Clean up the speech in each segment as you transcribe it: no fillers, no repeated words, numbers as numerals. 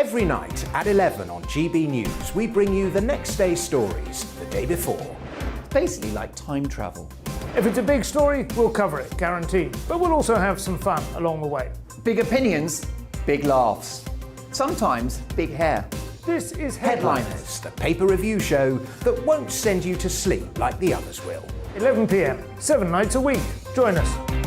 Every night at 11 on GB News, we bring you the next day's stories the day before. It's basically like time travel. If it's a big story, we'll cover it, guaranteed. But we'll also have some fun along the way. Big opinions, big laughs. Sometimes big hair. This is Headliners, the paper review show that won't send you to sleep like the others will. 11 p.m, 7 nights a week. Join us.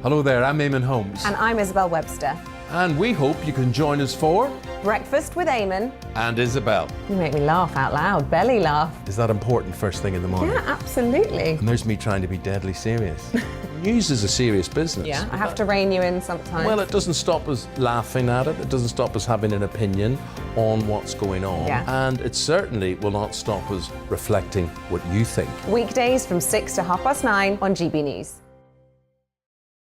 Hello there, I'm Eamon Holmes. And I'm Isabel Webster. And we hope you can join us for Breakfast with Eamon. And Isabel. You make me laugh out loud, belly laugh. Is that important first thing in the morning? Yeah, absolutely. And there's me trying to be deadly serious. News is a serious business. Yeah, I have to rein you in sometimes. Well, it doesn't stop us laughing at it. It doesn't stop us having an opinion on what's going on. Yeah. And it certainly will not stop us reflecting what you think. Weekdays from 6 to 9:30 on GB News.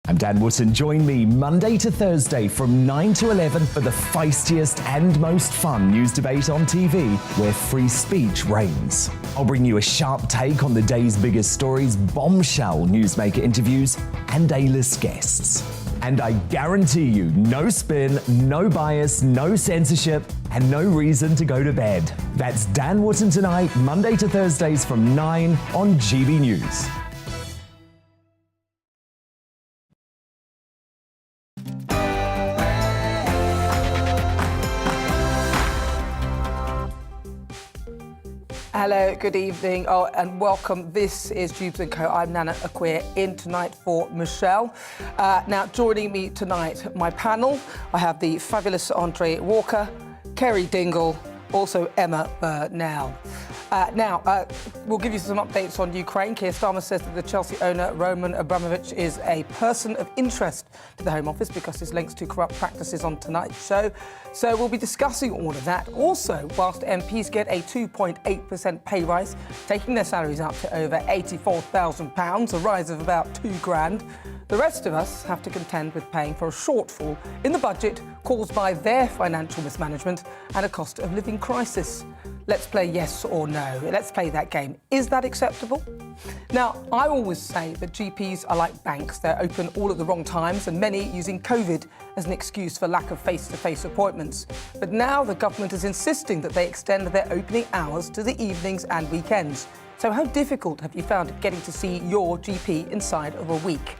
I'm Dan Wootton. Join me Monday to Thursday from 9 to 11 for the feistiest and most fun news debate on TV, where free speech reigns. I'll bring you a sharp take on the day's biggest stories, bombshell newsmaker interviews, and A-list guests. And I guarantee you, no spin, no bias, no censorship, and no reason to go to bed. That's Dan Wootton tonight, Monday to Thursdays from 9 on GB News. Hello, good evening, and welcome. This is Dewbs & Co. I'm Nana Akweer, in tonight for Michelle. Now, joining me tonight, my panel, I have the fabulous Andre Walker, Kerry Dingle, also Emma Burnell. We'll give you some updates on Ukraine. Keir Starmer says that the Chelsea owner, Roman Abramovich, is a person of interest to the Home Office because his links to corrupt practices on tonight's show. So we'll be discussing all of that. Also, whilst MPs get a 2.8% pay rise, taking their salaries up to over £84,000, a rise of about £2,000, the rest of us have to contend with paying for a shortfall in the budget caused by their financial mismanagement and a cost of living crisis. Let's play yes or no. Let's play that game. Is that acceptable? Now, I always say that GPs are like banks. They're open all at the wrong times, and many using COVID as an excuse for lack of face-to-face appointments. But now the government is insisting that they extend their opening hours to the evenings and weekends. So how difficult have you found it getting to see your GP inside of a week?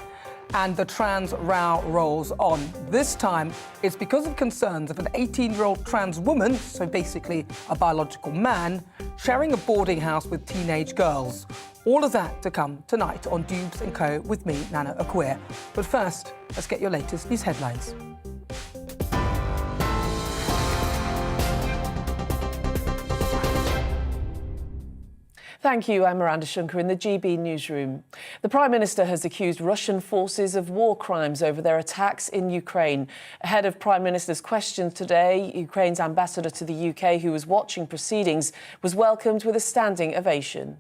And the trans row rolls on. This time, it's because of concerns of an 18-year-old trans woman, so basically a biological man, sharing a boarding house with teenage girls. All of that to come tonight on Dewbs & Co. with me, Nana Akweer. But first, let's get your latest news headlines. Thank you. I'm Miranda Shunker in the GB newsroom. The Prime Minister has accused Russian forces of war crimes over their attacks in Ukraine. Ahead of Prime Minister's questions today, Ukraine's ambassador to the UK, who was watching proceedings, was welcomed with a standing ovation.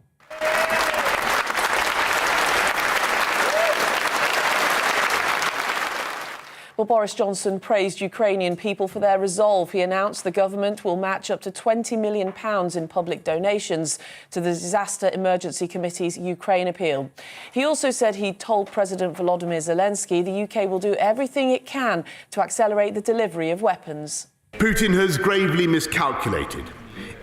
Well, Boris Johnson praised Ukrainian people for their resolve. He announced the government will match up to £20 million in public donations to the Disaster Emergency Committee's Ukraine appeal. He also said he told President Volodymyr Zelensky the UK will do everything it can to accelerate the delivery of weapons. Putin has gravely miscalculated.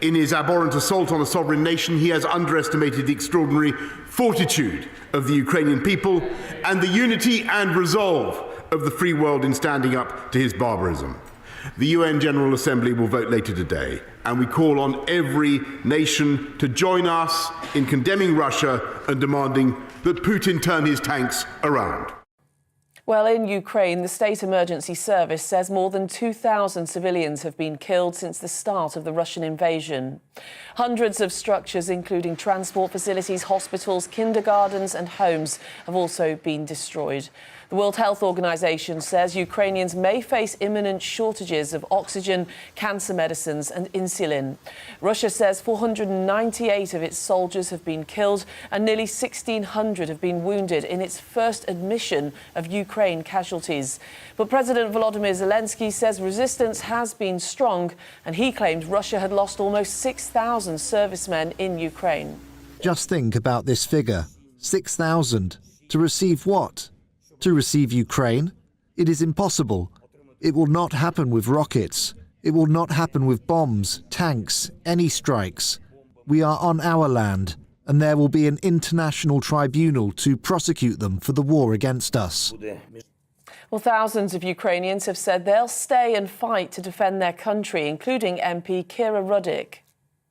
In his abhorrent assault on a sovereign nation, he has underestimated the extraordinary fortitude of the Ukrainian people and the unity and resolve of the free world in standing up to his barbarism. The UN General Assembly will vote later today, and we call on every nation to join us in condemning Russia and demanding that Putin turn his tanks around. Well, in Ukraine, the State Emergency Service says more than 2,000 civilians have been killed since the start of the Russian invasion. Hundreds of structures, including transport facilities, hospitals, kindergartens and homes, have also been destroyed. The World Health Organization says Ukrainians may face imminent shortages of oxygen, cancer medicines and insulin. Russia says 498 of its soldiers have been killed and nearly 1,600 have been wounded in its first admission of Ukraine casualties. But President Volodymyr Zelensky says resistance has been strong, and he claimed Russia had lost almost 6,000 servicemen in Ukraine. Just think about this figure, 6,000. To receive what? to receive Ukraine? It is impossible. It will not happen with rockets. It will not happen with bombs, tanks, any strikes. We are on our land, and there will be an international tribunal to prosecute them for the war against us. Well, thousands of Ukrainians have said they'll stay and fight to defend their country, including MP Kira Rudik.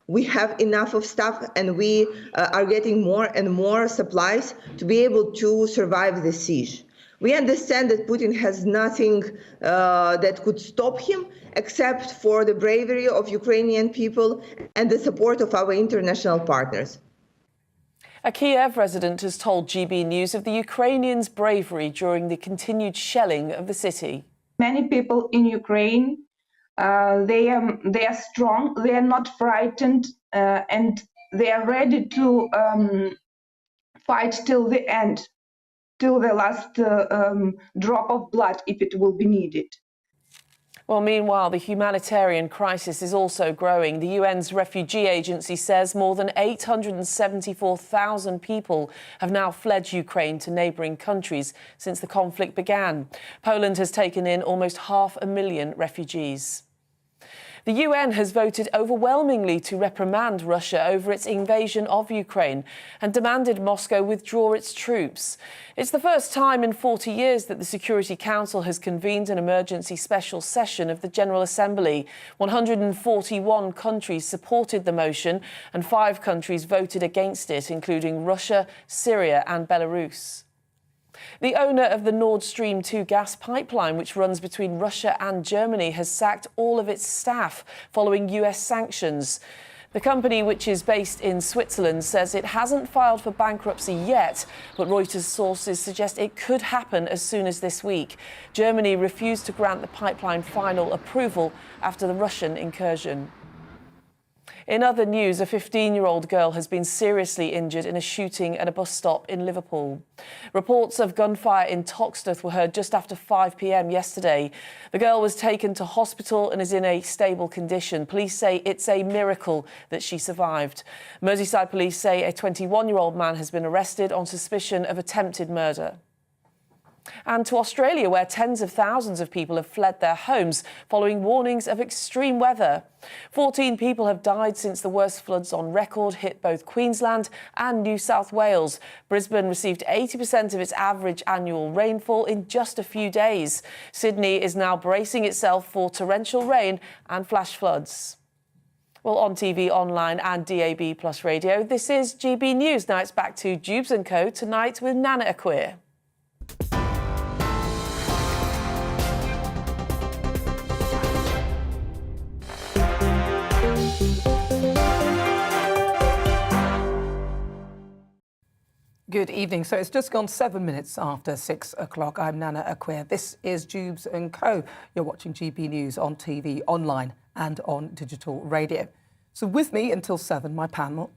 We have enough of stuff, and we are getting more and more supplies to be able to survive the siege. We understand that Putin has nothing that could stop him except for the bravery of Ukrainian people and the support of our international partners. A Kiev resident has told GBNews of the Ukrainians' bravery during the continued shelling of the city. Many people in Ukraine, they are strong, they are not frightened, and they are ready to fight till the end, till the last drop of blood, if it will be needed. Well, meanwhile, the humanitarian crisis is also growing. The UN's refugee agency says more than 874,000 people have now fled Ukraine to neighbouring countries since the conflict began. Poland has taken in almost 500,000 refugees. The UN has voted overwhelmingly to reprimand Russia over its invasion of Ukraine and demanded Moscow withdraw its troops. It's the first time in 40 years that the Security Council has convened an emergency special session of the General Assembly. 141 countries supported the motion and 5 countries voted against it, including Russia, Syria and Belarus. The owner of the Nord Stream 2 gas pipeline, which runs between Russia and Germany, has sacked all of its staff following US sanctions. The company, which is based in Switzerland, says it hasn't filed for bankruptcy yet, but Reuters sources suggest it could happen as soon as this week. Germany refused to grant the pipeline final approval after the Russian incursion. In other news, a 15-year-old girl has been seriously injured in a shooting at a bus stop in Liverpool. Reports of gunfire in Toxteth were heard just after 5 p.m. yesterday. The girl was taken to hospital and is in a stable condition. Police say it's a miracle that she survived. Merseyside police say a 21-year-old man has been arrested on suspicion of attempted murder. And to Australia, where tens of thousands of people have fled their homes following warnings of extreme weather. 14 people have died since the worst floods on record hit both Queensland and New South Wales. Brisbane received 80% of its average annual rainfall in just a few days. Sydney is now bracing itself for torrential rain and flash floods. Well, on TV, online and DAB Plus radio, this is GB News. Now it's back to Dewbs & Co. tonight with Nana Akweer. Good evening. So it's just gone 7 minutes after 6 o'clock. I'm Nana Akweer. This is Dewbs & Co. You're watching GB News on TV, online and on digital radio. So with me until 7, my panel,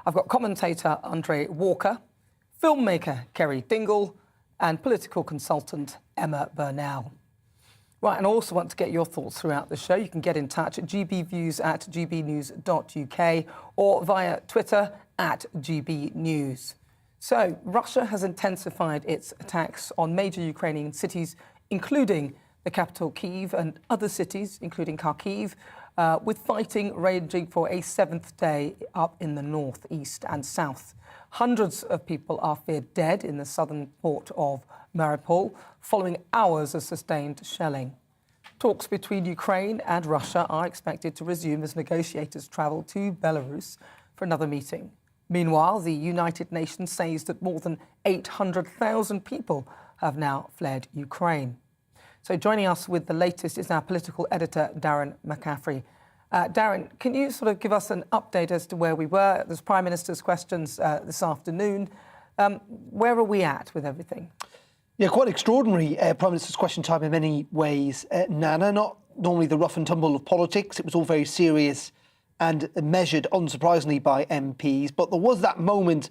I've got commentator Andre Walker, filmmaker Kerry Dingle and political consultant Emma Burnell. Right, and I also want to get your thoughts throughout the show. You can get in touch at gbviews@gbnews.uk or via Twitter @gbnews. So, Russia has intensified its attacks on major Ukrainian cities, including the capital Kyiv and other cities, including Kharkiv, with fighting raging for a 7th day up in the north, east and south. Hundreds of people are feared dead in the southern port of Mariupol, following hours of sustained shelling. Talks between Ukraine and Russia are expected to resume as negotiators travel to Belarus for another meeting. Meanwhile, the United Nations says that more than 800,000 people have now fled Ukraine. So joining us with the latest is our political editor, Darren McCaffrey. Darren, can you sort of give us an update as to where we were? There's Prime Minister's questions this afternoon. Where are we at with everything? Yeah, quite extraordinary Prime Minister's question time in many ways, Nana. Not normally the rough and tumble of politics. It was all very serious and measured, unsurprisingly, by MPs. But there was that moment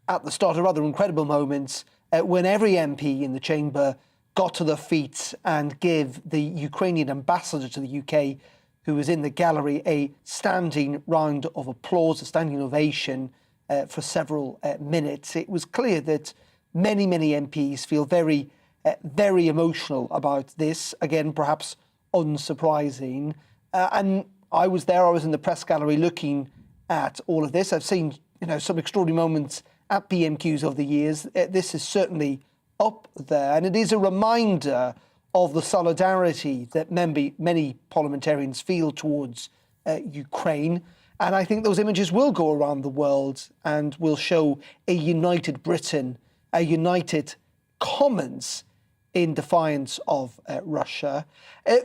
at the start, a rather incredible moment, when every MP in the chamber got to their feet and gave the Ukrainian ambassador to the UK, who was in the gallery, a standing round of applause, a standing ovation for several minutes. It was clear that many MPs feel very very emotional about this. Again, perhaps unsurprising. And I was there, I was in the press gallery looking at all of this. I've seen, some extraordinary moments at PMQs over the years. This is certainly up there. And it is a reminder of the solidarity that many parliamentarians feel towards Ukraine. And I think those images will go around the world and will show a united Britain, a united Commons in defiance of Russia.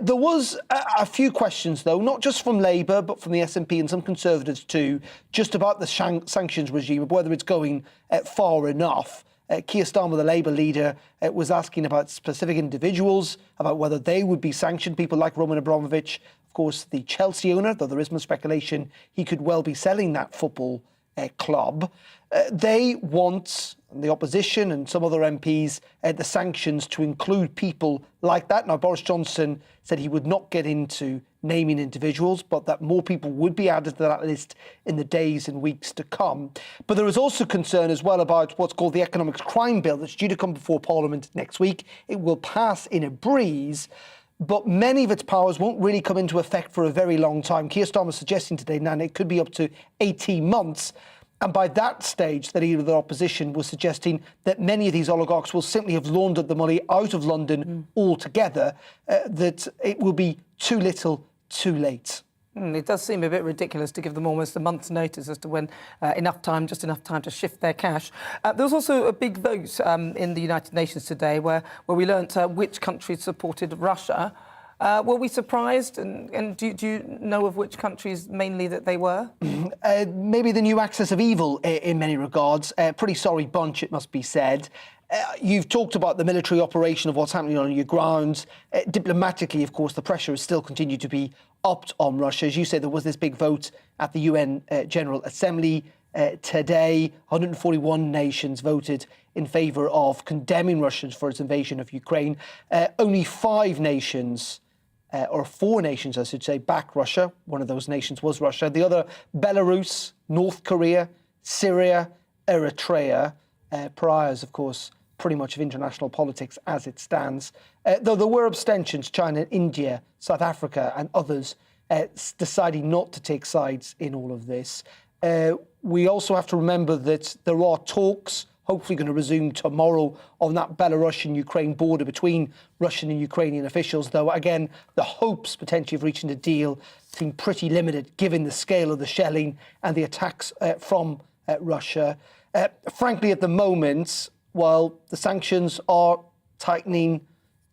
There was a few questions, though, not just from Labour, but from the SNP and some Conservatives too, just about the sanctions regime, whether it's going far enough. Keir Starmer, the Labour leader, was asking about specific individuals, about whether they would be sanctioned, people like Roman Abramovich, of course, the Chelsea owner, though there is much speculation he could well be selling that football club. They want, the opposition and some other MPs, the sanctions to include people like that. Now, Boris Johnson said he would not get into naming individuals, but that more people would be added to that list in the days and weeks to come. But there is also concern as well about what's called the Economic Crime Bill that's due to come before Parliament next week. It will pass in a breeze, but many of its powers won't really come into effect for a very long time. Keir Starmer suggesting today, Nan, it could be up to 18 months. And by that stage, the leader of the opposition was suggesting that many of these oligarchs will simply have laundered the money out of London altogether, that it will be too little, too late. It does seem a bit ridiculous to give them almost a month's notice as to when just enough time to shift their cash. There was also a big vote in the United Nations today where we learnt which countries supported Russia. Were we surprised? And do you know of which countries mainly that they were? Maybe the new axis of evil in many regards. Pretty sorry bunch, it must be said. You've talked about the military operation of what's happening on your grounds. Diplomatically, of course, the pressure has still continued to be upped on Russia. As you say, there was this big vote at the UN General Assembly today. 141 nations voted in favour of condemning Russia for its invasion of Ukraine. Only 5 nations, or 4 nations, I should say, back Russia. One of those nations was Russia. The other, Belarus, North Korea, Syria, Eritrea. Pariahs, of course, pretty much of international politics as it stands. Though there were abstentions, China, India, South Africa and others deciding not to take sides in all of this. We also have to remember that there are talks, hopefully going to resume tomorrow, on that Belarusian-Ukraine border between Russian and Ukrainian officials, though, again, the hopes potentially of reaching a deal seem pretty limited given the scale of the shelling and the attacks from Russia. Frankly, at the moment, while the sanctions are tightening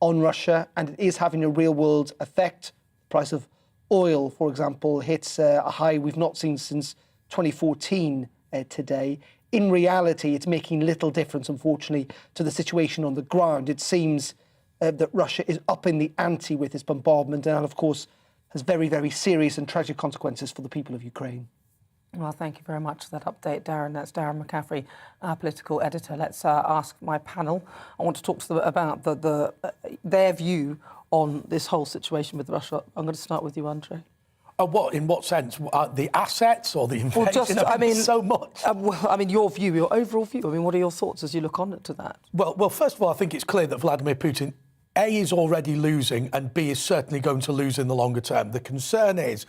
on Russia and it is having a real-world effect, the price of oil, for example, hits a high we've not seen since 2014 today. In reality, it's making little difference, unfortunately, to the situation on the ground. It seems that Russia is upping the ante with its bombardment and, of course, has very, very serious and tragic consequences for the people of Ukraine. Well, thank you very much for that update, Darren. That's Darren McCaffrey, our political editor. Let's ask my panel. I want to talk to them about their view on this whole situation with Russia. I'm going to start with you, Andre. What? In what sense? The assets or the invasion? Well, so much. Your view, your overall view. What are your thoughts as you look on to that? Well, first of all, I think it's clear that Vladimir Putin, A, is already losing and B, is certainly going to lose in the longer term. The concern is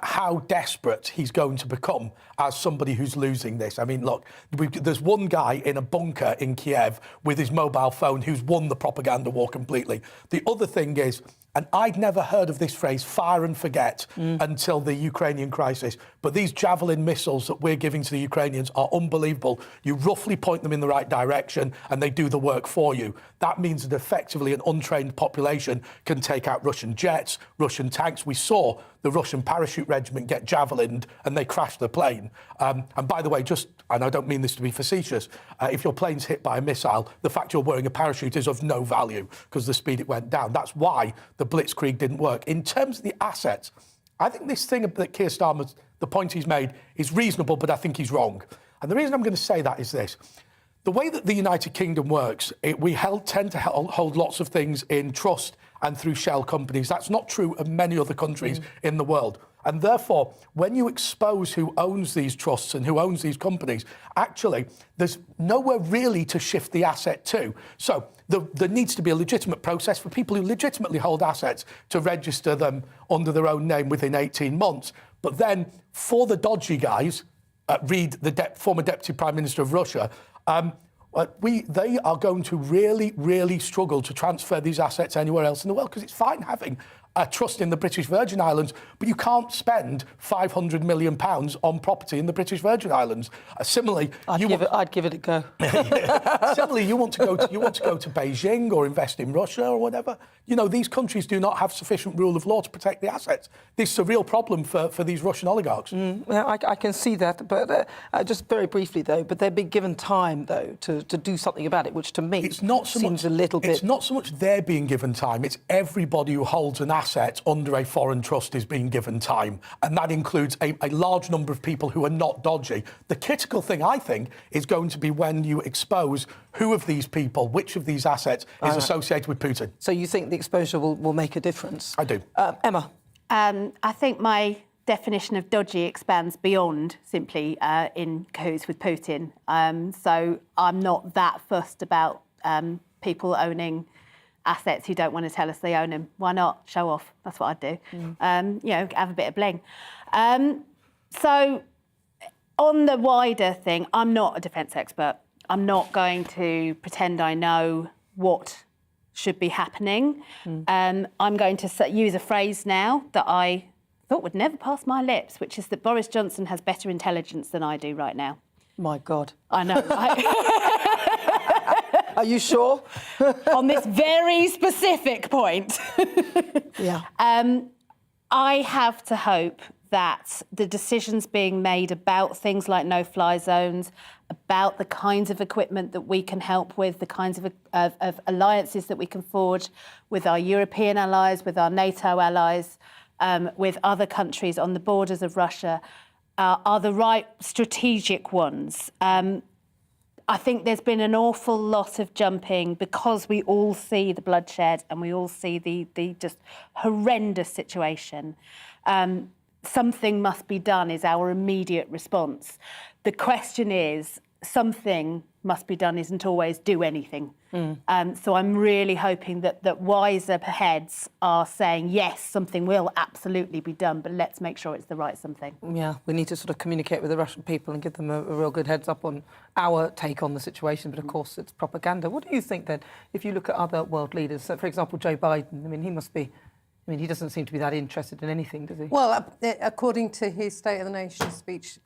how desperate he's going to become as somebody who's losing this. Look, there's one guy in a bunker in Kiev with his mobile phone who's won the propaganda war completely. The other thing is, and I'd never heard of this phrase, fire and forget, until the Ukrainian crisis. But these Javelin missiles that we're giving to the Ukrainians are unbelievable. You roughly point them in the right direction and they do the work for you. That means that effectively an untrained population can take out Russian jets, Russian tanks. We saw the Russian parachute regiment get javelined and they crashed the plane. And by the way, and I don't mean this to be facetious, if your plane's hit by a missile, the fact you're wearing a parachute is of no value because the speed it went down. That's why the blitzkrieg didn't work. In terms of the assets, I think this thing that Keir Starmer, the point he's made, is reasonable, but I think he's wrong. And the reason I'm going to say that is this. The way that the United Kingdom works, we tend to hold lots of things in trust and through shell companies. That's not true of many other countries in the world. And therefore, when you expose who owns these trusts and who owns these companies, actually, there's nowhere really to shift the asset to. So there needs to be a legitimate process for people who legitimately hold assets to register them under their own name within 18 months. But then for the dodgy guys, read the former Deputy Prime Minister of Russia, they are going to really, really struggle to transfer these assets anywhere else in the world, because it's fine having a trust in the British Virgin Islands, but you can't spend £500 million on property in the British Virgin Islands. Similarly, I'd give it a go. Similarly, you want to go to Beijing or invest in Russia or whatever. You know, these countries do not have sufficient rule of law to protect the assets. This is a real problem for these Russian oligarchs. I can see that, but just very briefly though, but they're being given time though to do something about it, which to me seems a little bit. It's not so much they're being given time; it's everybody who holds an asset under a foreign trust is being given time, and that includes a large number of people who are not dodgy. The critical thing, I think, is going to be when you expose who of these people, which of these assets is associated with Putin. So you think the exposure will make a difference? I do. Emma? I think my definition of dodgy expands beyond simply in cahoots with Putin. So I'm not that fussed about people owning assets who don't want to tell us they own them. Why not? Show off. That's what I'd do. You know, have a bit of bling. So on the wider thing, I'm not a defence expert. I'm not going to pretend I know what should be happening. I'm going to use a phrase now that I thought would never pass my lips, which is that Boris Johnson has better intelligence than I do right now. My God. I know, right? Are you sure? On this very specific point. Yeah. I have to hope that the decisions being made about things like no-fly zones, about the kinds of equipment that we can help with, the kinds of alliances that we can forge with our European allies, with our NATO allies, with other countries on the borders of Russia, are the right strategic ones. I think there's been an awful lot of jumping because we all see the bloodshed and we all see the just horrendous situation. Something must be done is our immediate response. The question is, something must be done isn't always do anything. So I'm really hoping that wiser heads are saying, yes, something will absolutely be done, but let's make sure it's the right something. Yeah, we need to sort of communicate with the Russian people and give them a real good heads up on our take on the situation, but of course it's propaganda. What do you think then, if you look at other world leaders, so for example, Joe Biden, I mean, he doesn't seem to be that interested in anything, does he? Well, according to his State of the Nation speech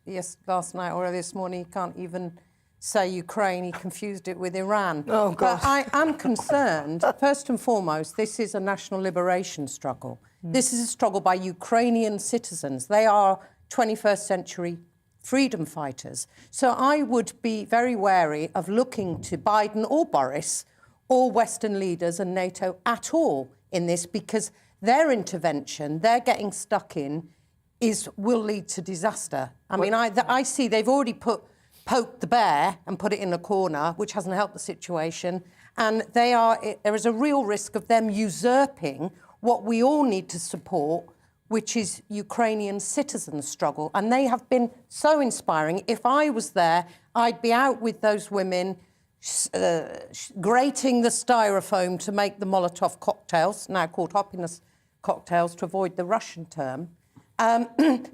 last night or this morning, he can't even say Ukraine. He confused it with Iran. Oh, God. But I am concerned, first and foremost, this is a national liberation struggle. This is a struggle by Ukrainian citizens. They are 21st century freedom fighters. So I would be very wary of looking to Biden or Boris or Western leaders and NATO at all in this, because their intervention, they're getting stuck in, will lead to disaster. I mean, I see they've already poked the bear and put it in a corner, which hasn't helped the situation. And there is a real risk of them usurping what we all need to support, which is Ukrainian citizens' struggle. And they have been so inspiring. If I was there, I'd be out with those women, grating the styrofoam to make the Molotov cocktails, now called happiness cocktails, to avoid the Russian term.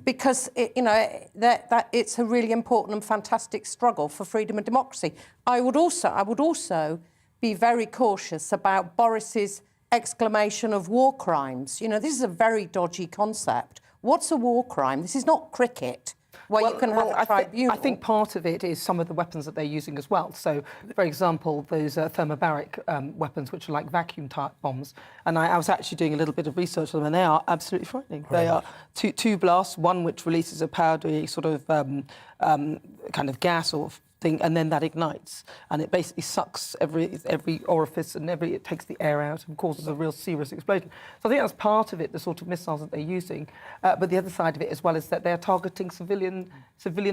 Because that it's a really important and fantastic struggle for freedom and democracy. I would also be very cautious about Boris's exclamation of war crimes. You know, this is a very dodgy concept. What's a war crime? This is not cricket, where you can have a tribunal. I think part of it is some of the weapons that they're using as well. So, for example, those thermobaric weapons, which are like vacuum-type bombs. And I was actually doing a little bit of research on them, and they are absolutely frightening. They are two blasts, one which releases a powdery sort of kind of gas or thing, and then that ignites, and it basically sucks every orifice and it takes the air out and causes a real serious explosion. So I think that's part of it, the sort of missiles that they're using. But the other side of it as well is that they're targeting civilian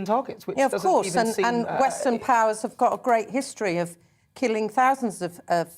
targets, which doesn't even seem... and Western powers have got a great history of killing thousands of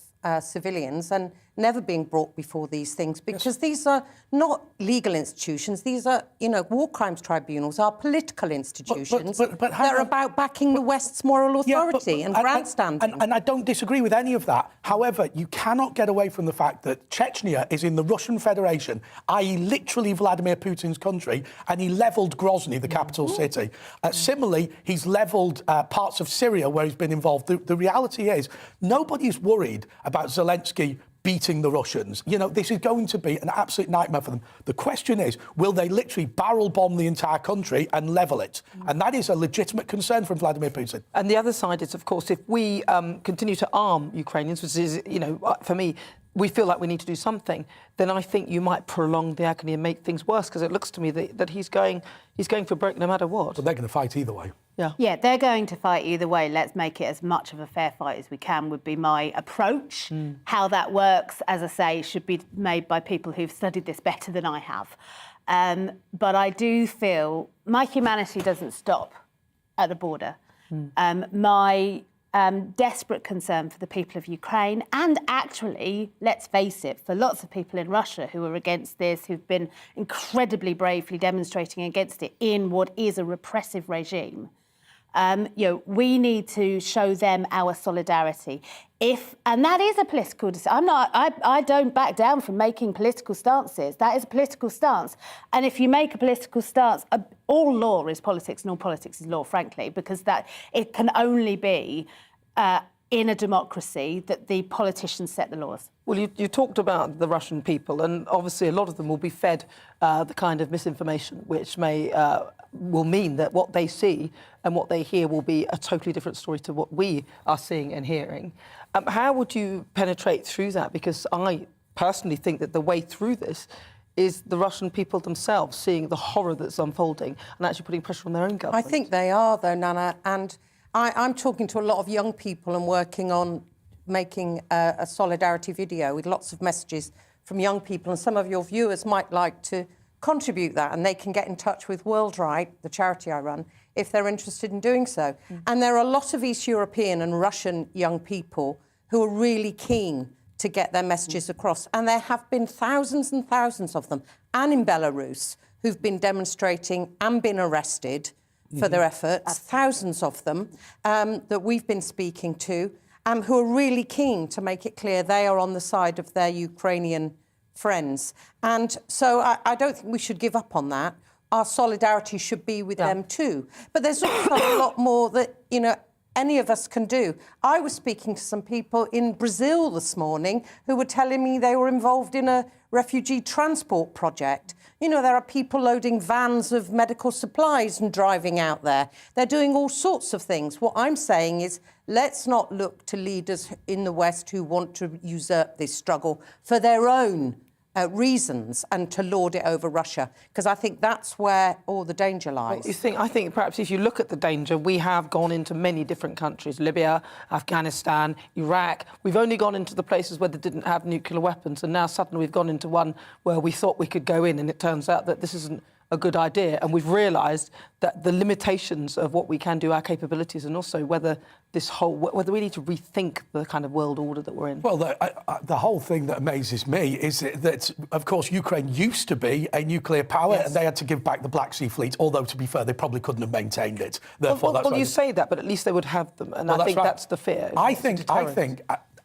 civilians, and never being brought before these things, because these are not legal institutions. These are, war crimes tribunals are political institutions but that are about backing the West's moral authority and grandstanding. And I don't disagree with any of that. However, you cannot get away from the fact that Chechnya is in the Russian Federation, i.e. literally Vladimir Putin's country, and he levelled Grozny, the capital city. Similarly, he's levelled parts of Syria where he's been involved. The reality is, nobody's worried about Zelensky beating the Russians. This is going to be an absolute nightmare for them. The question is, will they literally barrel bomb the entire country and level it? And that is a legitimate concern from Vladimir Putin. And the other side is, of course, if we continue to arm Ukrainians, which is, for me, we feel like we need to do something, then I think you might prolong the agony and make things worse, because it looks to me that he's going for broke no matter what. But they're going to fight either way. Yeah, they're going to fight either way. Let's make it as much of a fair fight as we can would be my approach. How that works, as I say, should be made by people who've studied this better than I have. But I do feel my humanity doesn't stop at the border. My desperate concern for the people of Ukraine, and actually, let's face it, for lots of people in Russia who are against this, who've been incredibly bravely demonstrating against it in what is a repressive regime. We need to show them our solidarity. And that is a political decision. I don't back down from making political stances. That is a political stance. And if you make a political stance, all law is politics and all politics is law, frankly, because that it can only be in a democracy that the politicians set the laws. Well, you talked about the Russian people, and obviously a lot of them will be fed the kind of misinformation which will mean that what they see and what they hear will be a totally different story to what we are seeing and hearing. How would you penetrate through that? Because I personally think that the way through this is the Russian people themselves seeing the horror that's unfolding and actually putting pressure on their own government. I think they are, though, Nana, and I'm talking to a lot of young people and working on making a solidarity video with lots of messages from young people, and some of your viewers might like to contribute that, and they can get in touch with WorldRight, the charity I run, if they're interested in doing so. And there are a lot of East European and Russian young people who are really keen to get their messages across, and there have been thousands and thousands of them, and in Belarus, who've been demonstrating and been arrested for their efforts, thousands of them that we've been speaking to, who are really keen to make it clear they are on the side of their Ukrainian friends. And so I don't think we should give up on that. Our solidarity should be with them too. But there's also a lot more that, any of us can do. I was speaking to some people in Brazil this morning who were telling me they were involved in a refugee transport project. There are people loading vans of medical supplies and driving out there. They're doing all sorts of things. What I'm saying is, let's not look to leaders in the West who want to usurp this struggle for their own reasons and to lord it over Russia, because I think that's where all the danger lies. Well, I think perhaps if you look at the danger, we have gone into many different countries, Libya, Afghanistan, Iraq. We've only gone into the places where they didn't have nuclear weapons, and now suddenly we've gone into one where we thought we could go in, and it turns out that this isn't a good idea, and we've realised that the limitations of what we can do, our capabilities, and also whether we need to rethink the kind of world order that we're in. Well, the whole thing that amazes me is that, of course, Ukraine used to be a nuclear power, and they had to give back the Black Sea Fleet, although, to be fair, they probably couldn't have maintained it. Therefore, you say that, but at least they would have them, and I think that's the fear. I think,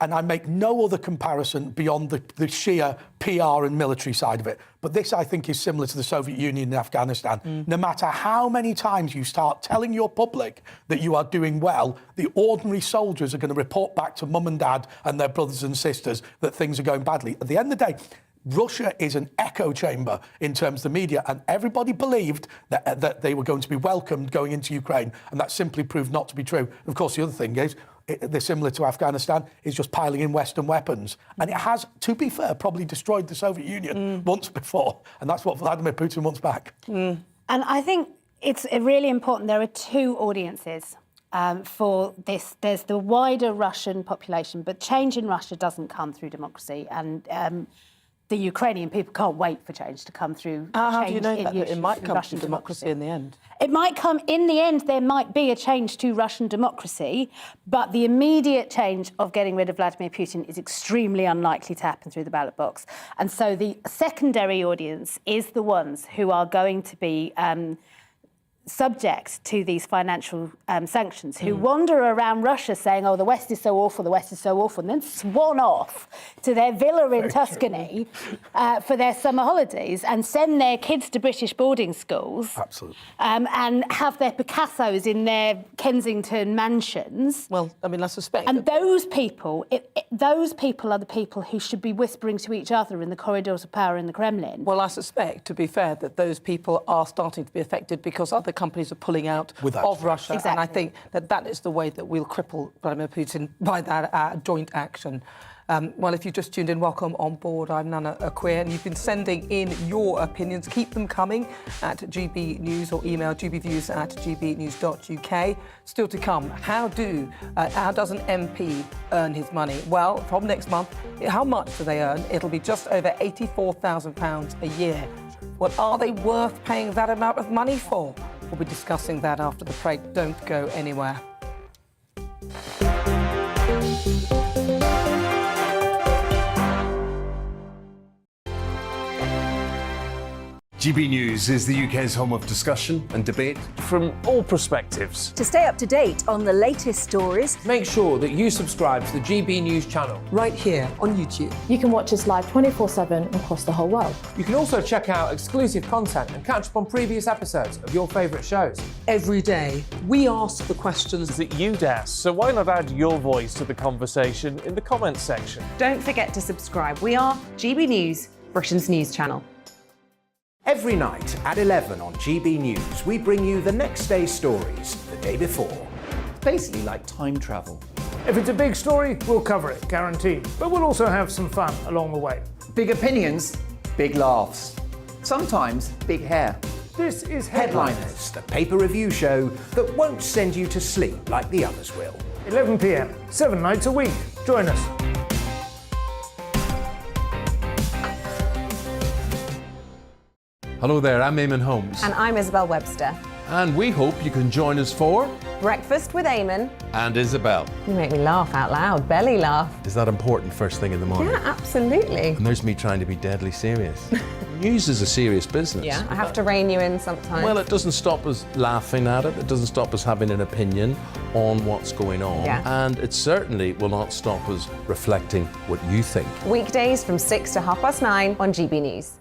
and I make no other comparison beyond the sheer PR and military side of it, but this, I think, is similar to the Soviet Union and Afghanistan. No matter how many times you start telling your public that you are doing well, the ordinary soldiers are going to report back to mum and dad and their brothers and sisters that things are going badly. At the end of the day, Russia is an echo chamber in terms of the media, and everybody believed that they were going to be welcomed going into Ukraine, and that simply proved not to be true. And of course, the other thing is, they're similar to Afghanistan, is just piling in Western weapons. And it has, to be fair, probably destroyed the Soviet Union once before, and that's what Vladimir Putin wants back. And I think it's really important. There are two audiences for this. There's the wider Russian population, but change in Russia doesn't come through democracy. And the Ukrainian people can't wait for change to come through. How do you know that? Change It might come Russian to democracy in the end. It might come in the end. There might be a change to Russian democracy, but the immediate change of getting rid of Vladimir Putin is extremely unlikely to happen through the ballot box. And so the secondary audience is the ones who are going to be subject to these financial sanctions, who wander around Russia saying, oh, the West is so awful, the West is so awful, and then swan off to their villa in Tuscany for their summer holidays and send their kids to British boarding schools. Absolutely. And have their Picassos in their Kensington mansions. Well, I mean, I suspect... And those people are the people who should be whispering to each other in the corridors of power in the Kremlin. Well, I suspect, to be fair, that those people are starting to be affected because other companies are pulling out of Russia. Exactly. And I think that is the way that we'll cripple Vladimir Putin by that joint action. Well, if you just tuned in, welcome on board. I'm Nana Akwe, and you've been sending in your opinions. Keep them coming at GB News or email gbviews@gbnews.uk. Still to come, how does an MP earn his money? Well, from next month, how much do they earn? It'll be just over £84,000 a year. Well, are they worth paying that amount of money for? We'll be discussing that after the break. Don't go anywhere. GB News is the UK's home of discussion and debate from all perspectives. To stay up to date on the latest stories, make sure that you subscribe to the GB News channel right here on YouTube. You can watch us live 24/7 across the whole world. You can also check out exclusive content and catch up on previous episodes of your favourite shows. Every day, we ask the questions that you'd ask, so why not add your voice to the conversation in the comments section? Don't forget to subscribe. We are GB News, Britain's news channel. Every night at 11 on GB News, we bring you the next day's stories the day before. It's basically like time travel. If it's a big story, we'll cover it, guaranteed. But we'll also have some fun along the way. Big opinions, big laughs. Sometimes big hair. This is Headliners, the paper review show that won't send you to sleep like the others will. 11 p.m, 7 nights a week. Join us. Hello there, I'm Eamon Holmes. And I'm Isabel Webster. And we hope you can join us for Breakfast with Eamon and Isabel. You make me laugh out loud, belly laugh. Is that important first thing in the morning? Yeah, absolutely. And there's me trying to be deadly serious. News is a serious business. Yeah, I have to rein you in sometimes. Well, it doesn't stop us laughing at it. It doesn't stop us having an opinion on what's going on. Yeah. And it certainly will not stop us reflecting what you think. Weekdays from 6 to 9:30 on GB News.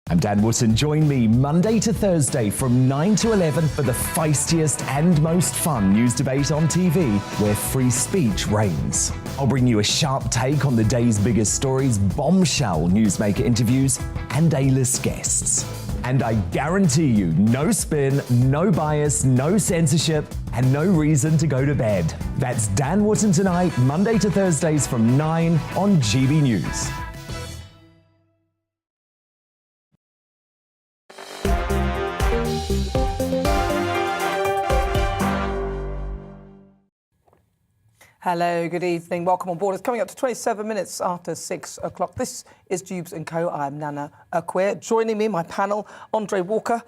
I'm Dan Wootton. Join me Monday to Thursday from 9 to 11 for the feistiest and most fun news debate on TV, where free speech reigns. I'll bring you a sharp take on the day's biggest stories, bombshell newsmaker interviews, and A-list guests. And I guarantee you, no spin, no bias, no censorship, and no reason to go to bed. That's Dan Wootton tonight, Monday to Thursdays from 9 on GB News. Hello, good evening. Welcome on board. It's coming up to 27 minutes after 6 o'clock. This is Dewbs & Co. I'm Nana Akwe. Joining me, my panel, Andre Walker,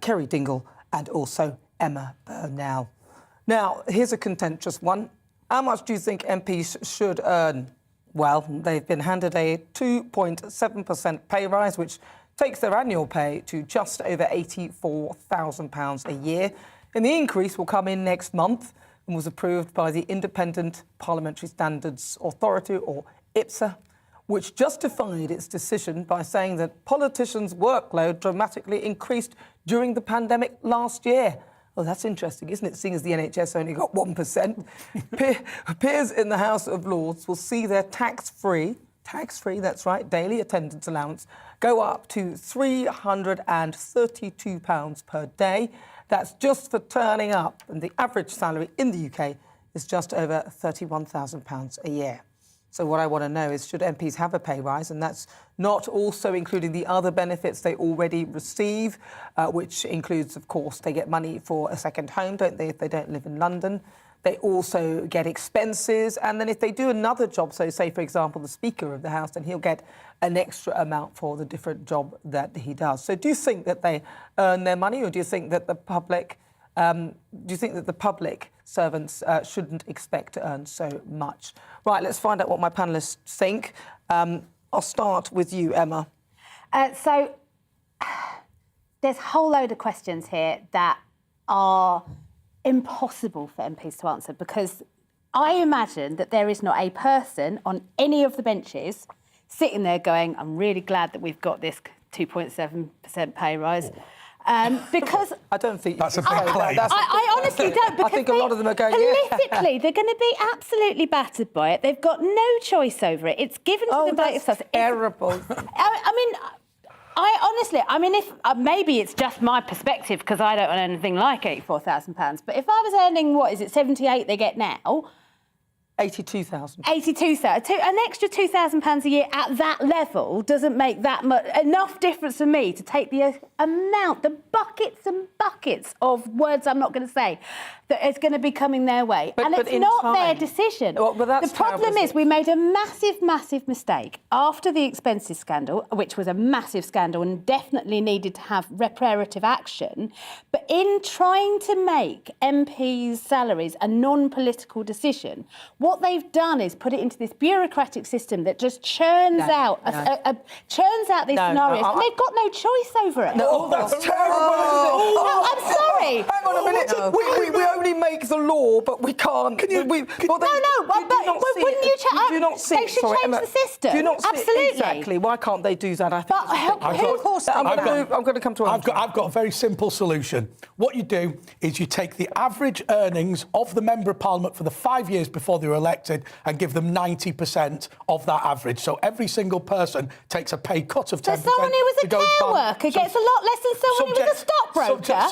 Kerry Dingle, and also Emma Burnell. Now, here's a contentious one. How much do you think MPs should earn? Well, they've been handed a 2.7% pay rise, which takes their annual pay to just over £84,000 a year. And the increase will come in next month and was approved by the Independent Parliamentary Standards Authority, or IPSA, which justified its decision by saying that politicians' workload dramatically increased during the pandemic last year. Well, that's interesting, isn't it, seeing as the NHS only got 1%? Peers in the House of Lords will see their tax-free, that's right, daily attendance allowance, go up to £332 per day. That's just for turning up, and the average salary in the UK is just over £31,000 a year. So what I want to know is, should MPs have a pay rise? And that's not also including the other benefits they already receive, which includes, of course, they get money for a second home, don't they, if they don't live in London. They also get expenses. And then if they do another job, so say, for example, the Speaker of the House, then he'll get an extra amount for the different job that he does. So do you think that they earn their money, or do you think that the public servants shouldn't expect to earn so much? Right, let's find out what my panellists think. I'll start with you, Emma. So there's a whole load of questions here that are impossible for MPs to answer, because I imagine that there is not a person on any of the benches sitting there going, I'm really glad that we've got this 2.7% pay rise. Because I don't think that's a big claim. I honestly don't. Because I think a lot of them are going, politically, they're going to be absolutely battered by it. They've got no choice over it. It's given to them by itself. Terrible. I mean, if maybe it's just my perspective because I don't earn anything like £84,000. But if I was earning, what is it, 78 they get now? 82,000. 82,000. An extra £2,000 a year at that level doesn't make that much enough difference for me to take the amount, the buckets and buckets of words I'm not going to say that is going to be coming their way. And it's not their decision. Well, the problem is we made a massive, massive mistake after the expenses scandal, which was a massive scandal and definitely needed to have reparative action. But in trying to make MPs' salaries a non-political decision, what they've done is put it into this bureaucratic system that just churns out these scenarios. And they've got no choice over it. No, that's terrible. No, I'm sorry. Hang on a minute. We only make the law, but we can't. Wouldn't you change the system? Do you not see Absolutely. Exactly. Why can't they do that? I think. I'm going to come to. I've got a very simple solution. What you do is you take the average earnings of the Member of Parliament for the 5 years before they were elected and give them 90% of that average. So every single person takes a pay cut of 10%. So someone who was a care worker gets a lot less than someone who was a stockbroker?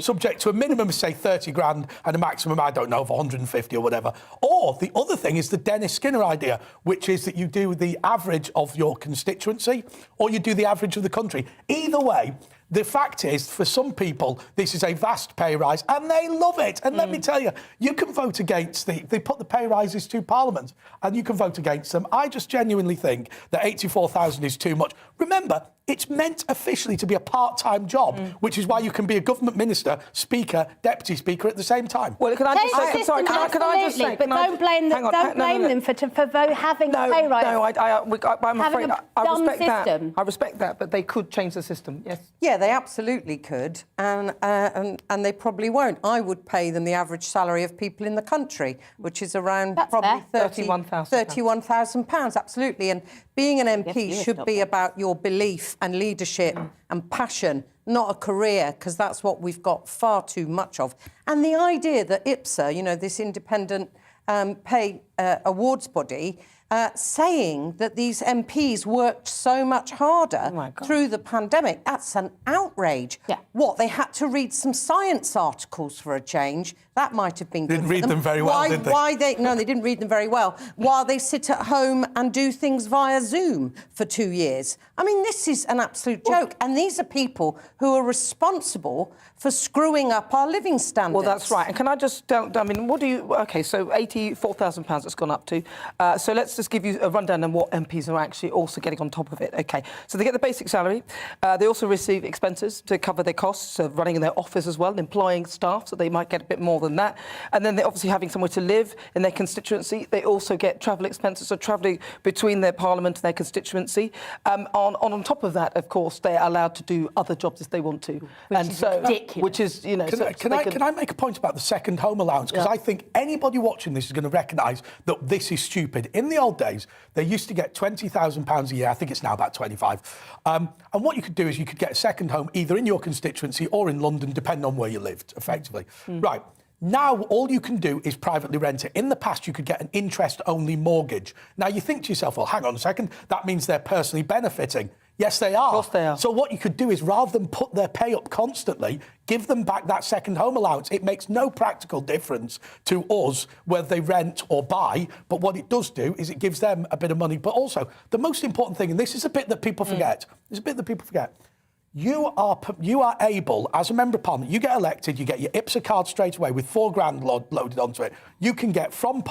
Subject to a minimum of, say, 30 grand and a maximum, I don't know, of 150 or whatever. Or the other thing is the Dennis Skinner idea, which is that you do the average of your constituency or you do the average of the country. Either way, the fact is, for some people, this is a vast pay rise, and they love it. And let me tell you, you can vote against they put the pay rises to Parliament, and you can vote against them. I just genuinely think that 84,000 is too much. Remember, it's meant officially to be a part-time job, which is why you can be a government minister, speaker, deputy speaker at the same time. Well, can I just say, can I just say, but don't blame them for having a pay rise. No, I'm afraid I respect that, but they could change the system. Yes. Yeah, they absolutely could, and they probably won't. I would pay them the average salary of people in the country, which is around probably £31,000. Absolutely, and being an MP should be about your belief and leadership and passion, not a career, because that's what we've got far too much of. And the idea that IPSA, this independent pay awards body, saying that these MPs worked so much harder through the pandemic, that's an outrage. Yeah. What, they had to read some science articles for a change? That might have been good. Didn't read them very well, did they? No, they didn't read them very well. While they sit at home and do things via Zoom for 2 years. I mean, this is an absolute joke. And these are people who are responsible for screwing up our living standards. Well, that's right. And can I just, what do you... OK, so £84,000 it's gone up to. So let's just give you a rundown on what MPs are actually also getting on top of it. OK, so they get the basic salary. They also receive expenses to cover their costs of running in their office as well, employing staff, so they might get a bit more than that. And then they're obviously having somewhere to live in their constituency. They also get travel expenses, so travelling between their parliament and their constituency. On top of that, of course, they're allowed to do other jobs if they want to. Which is ridiculous. Which is, Can I make a point about the second home allowance? Because I think anybody watching this is going to recognise that this is stupid. In the old days, they used to get £20,000 a year. I think it's now about 25. And what you could do is you could get a second home either in your constituency or in London, depending on where you lived, effectively. Right. Now, all you can do is privately rent it. In the past, you could get an interest-only mortgage. Now, you think to yourself, well, hang on a second, that means they're personally benefiting. Yes, they are. Of course they are. So what you could do is, rather than put their pay up constantly, give them back that second home allowance. It makes no practical difference to us whether they rent or buy, but what it does do is it gives them a bit of money. But also, the most important thing, and this is a bit that people forget, You are able, as a member of parliament, you get elected, you get your IPSA card straight away with £4,000 loaded onto it. You can get from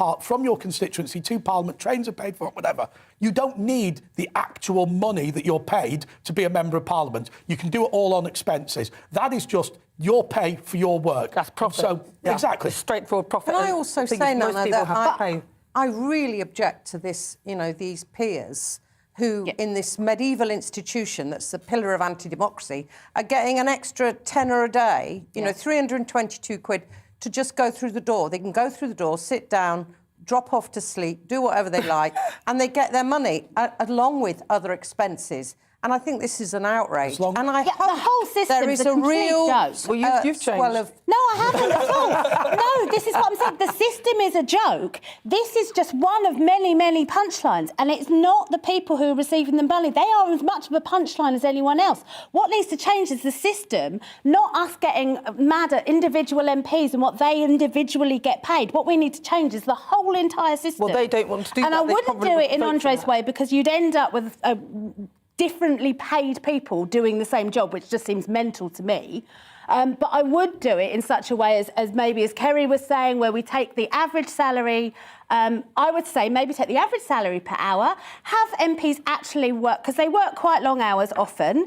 your constituency to parliament, trains are paid for, whatever. You don't need the actual money that you're paid to be a member of parliament. You can do it all on expenses. That is just your pay for your work. That's profit. So, exactly. It's straightforward profit. Can I also say, Nana, that I really object to this, these peers who, in this medieval institution that's the pillar of anti-democracy, are getting an extra tenner a day, 322 quid, to just go through the door. They can go through the door, sit down, drop off to sleep, do whatever they like, and they get their money along with other expenses. And I think this is an outrage. And I hope the whole system there is a real joke. Well, you've changed. No, I haven't at all. No, this is what I'm saying. The system is a joke. This is just one of many, many punchlines. And it's not the people who are receiving the money. They are as much of a punchline as anyone else. What needs to change is the system, not us getting mad at individual MPs and what they individually get paid. What we need to change is the whole entire system. Well, they don't want to do and that. And I wouldn't do it in Andre's way, because you'd end up with differently paid people doing the same job, which just seems mental to me. But I would do it in such a way as maybe as Kerry was saying, where we take the average salary. I would say maybe take the average salary per hour, have MPs actually work, because they work quite long hours often,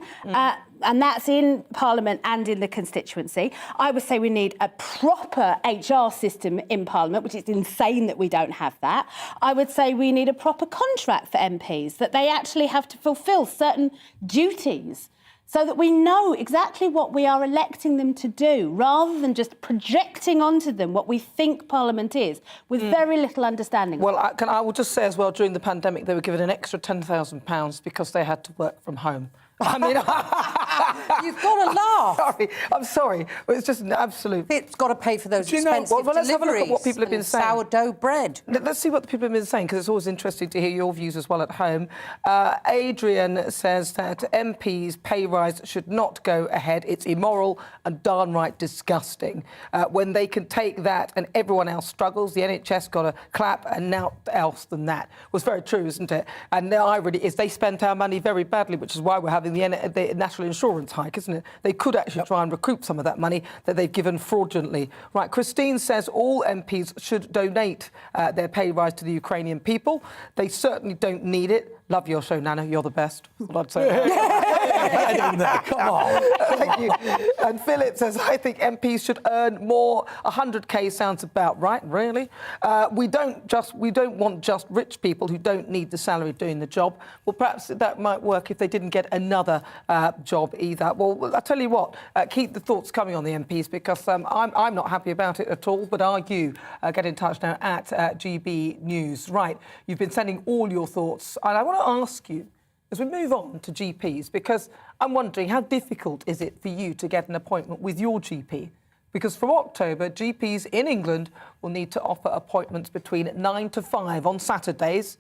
and that's in Parliament and in the constituency. I would say we need a proper HR system in Parliament, which is insane that we don't have that. I would say we need a proper contract for MPs, that they actually have to fulfil certain duties, so that we know exactly what we are electing them to do, rather than just projecting onto them what we think Parliament is, with very little understanding. Well, I will just say as well, during the pandemic, they were given an extra £10,000 because they had to work from home. I mean, you've got to laugh. I'm sorry. It's just an absolute... It's got to pay for those expensive well, let's have a look at what people have been saying. Sourdough bread. Let's see what the people have been saying, because it's always interesting to hear your views as well at home. Adrian says that MPs' pay rise should not go ahead. It's immoral and downright disgusting. When they can take that and everyone else struggles, the NHS got a clap, and now else than that. Was very true, isn't it? And the irony is they spent our money very badly, which is why we're having the national insurance hike, isn't it? They could actually try and recoup some of that money that they've given fraudulently. Right, Christine says all MPs should donate their pay rise to the Ukrainian people. They certainly don't need it. Love your show, Nana. You're the best. That's what I'd say. Come on. Thank you. And Philip says, I think MPs should earn more. 100k sounds about right, really. We don't want just rich people who don't need the salary doing the job. Well, perhaps that might work if they didn't get another job either. Well, I tell you what, keep the thoughts coming on the MPs, because I'm not happy about it at all. But are you? Get in touch now at GB News. Right, you've been sending all your thoughts, and I want to ask you, as we move on to GPs, because I'm wondering, how difficult is it for you to get an appointment with your GP? Because from October, GPs in England will need to offer appointments between 9 to 5 on Saturdays.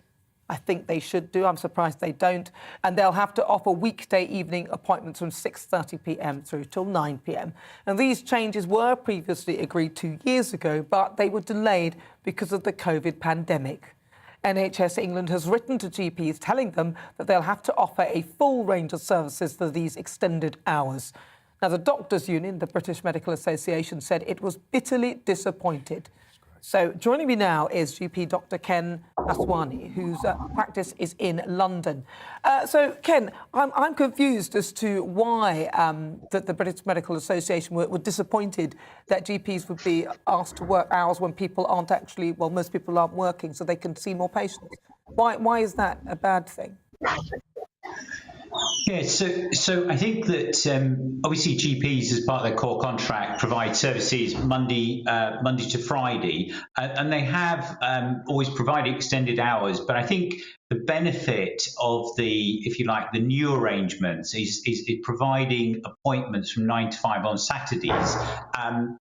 I think they should do. I'm surprised they don't. And they'll have to offer weekday evening appointments from 6:30 p.m. through till 9 p.m. And these changes were previously agreed 2 years ago, but they were delayed because of the COVID pandemic. NHS England has written to GPs telling them that they'll have to offer a full range of services for these extended hours. Now, the Doctors' Union, the British Medical Association, said it was bitterly disappointed. So joining me now is GP Dr Ken Aswani, whose practice is in London. So, Ken, I'm confused as to why the British Medical Association were disappointed that GPs would be asked to work hours when people aren't actually, well, most people aren't working, so they can see more patients. Why is that a bad thing? Yeah, so I think that obviously GPs, as part of their core contract, provide services Monday to Friday, and they have always provided extended hours. But I think the benefit of the, if you like, the new arrangements is providing appointments from 9 to 5 on Saturdays